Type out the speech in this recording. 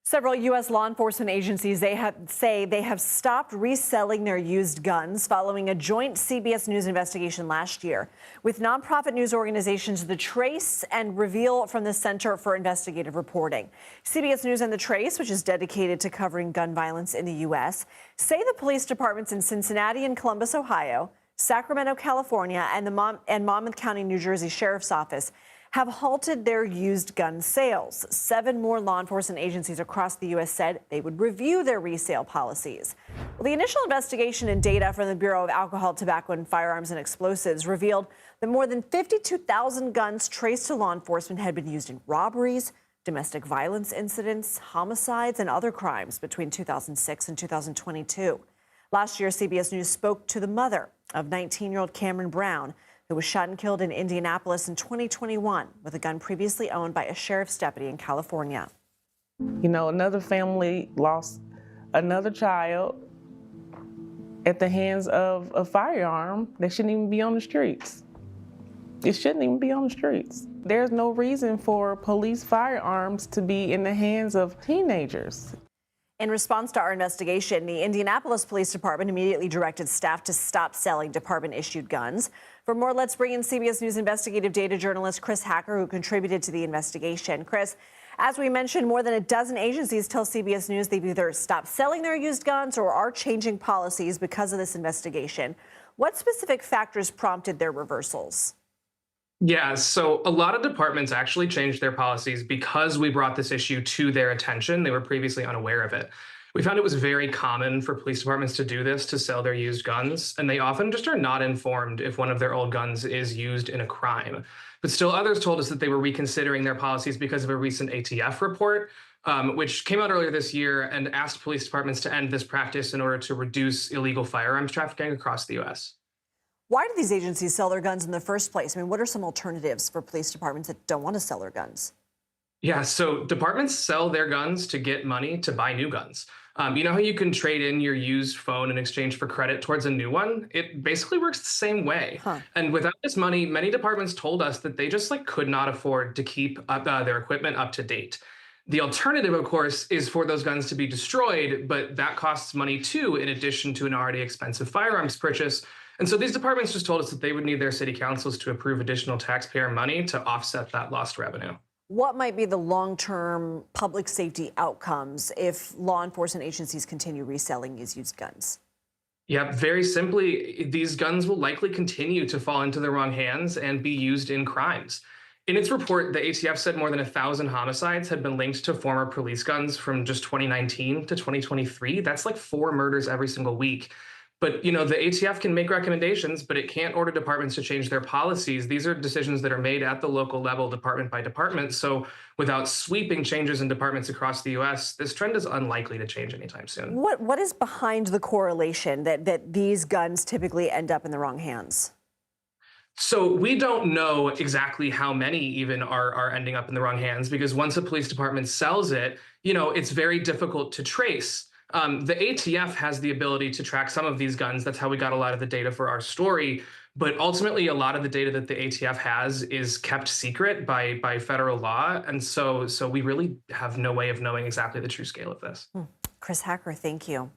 Several U.S. law enforcement agencies say they have stopped reselling their used guns following a joint CBS News investigation last year with nonprofit news organizations The Trace and Reveal from the Center for Investigative Reporting. CBS News and The Trace, which is dedicated to covering gun violence in the U.S., say the police departments in Cincinnati and Columbus, Ohio, Sacramento, California, and Monmouth County, New Jersey Sheriff's Office have halted their used gun sales. 7 more law enforcement agencies across the U.S. said they would review their resale policies. Well, the initial investigation and data from the Bureau of Alcohol, Tobacco, and Firearms and Explosives revealed that more than 52,000 guns traced to law enforcement had been used in robberies, domestic violence incidents, homicides, and other crimes between 2006 and 2022. Last year, CBS News spoke to the mother of 19-year-old Cameron Brown, who was shot and killed in Indianapolis in 2021 with a gun previously owned by a sheriff's deputy in California. You know, another family lost another child at the hands of a firearm that shouldn't even be on the streets. It shouldn't even be on the streets. There's no reason for police firearms to be in the hands of teenagers. In response to our investigation, the Indianapolis Police Department immediately directed staff to stop selling department-issued guns. For more, let's bring in CBS News investigative data journalist Chris Hacker, who contributed to the investigation. Chris, as we mentioned, more than a dozen agencies tell CBS News they've either stopped selling their used guns or are changing policies because of this investigation. What specific factors prompted their reversals? Yeah, so a lot of departments actually changed their policies because we brought this issue to their attention. They were previously unaware of it. We found it was very common for police departments to do this, to sell their used guns, and they often just are not informed if one of their old guns is used in a crime. But still others told us that they were reconsidering their policies because of a recent ATF report, which came out earlier this year and asked police departments to end this practice in order to reduce illegal firearms trafficking across the U.S. Why do these agencies sell their guns in the first place? I mean, what are some alternatives for police departments that don't want to sell their guns? Yeah, so departments sell their guns to get money to buy new guns. You know how you can trade in your used phone in exchange for credit towards a new one? It basically works the same way. And without this money, many departments told us that they just could not afford to keep their equipment up to date. The alternative, of course, is for those guns to be destroyed, but that costs money too, in addition to an already expensive firearms purchase. And so these departments just told us that they would need their city councils to approve additional taxpayer money to offset that lost revenue. What might be the long-term public safety outcomes if law enforcement agencies continue reselling these used guns? Yeah, very simply, these guns will likely continue to fall into the wrong hands and be used in crimes. In its report, the ATF said more than 1,000 homicides had been linked to former police guns from just 2019 to 2023. That's like 4 murders every single week. But, you know, the ATF can make recommendations, but it can't order departments to change their policies. These are decisions that are made at the local level, department by department. So without sweeping changes in departments across the U.S., this trend is unlikely to change anytime soon. What is behind the correlation that these guns typically end up in the wrong hands? So we don't know exactly how many even are ending up in the wrong hands, because once a police department sells it, you know, it's very difficult to trace. The ATF has the ability to track some of these guns. That's how we got a lot of the data for our story. But ultimately, a lot of the data that the ATF has is kept secret by federal law. And so we really have no way of knowing exactly the true scale of this. Chris Hacker, thank you.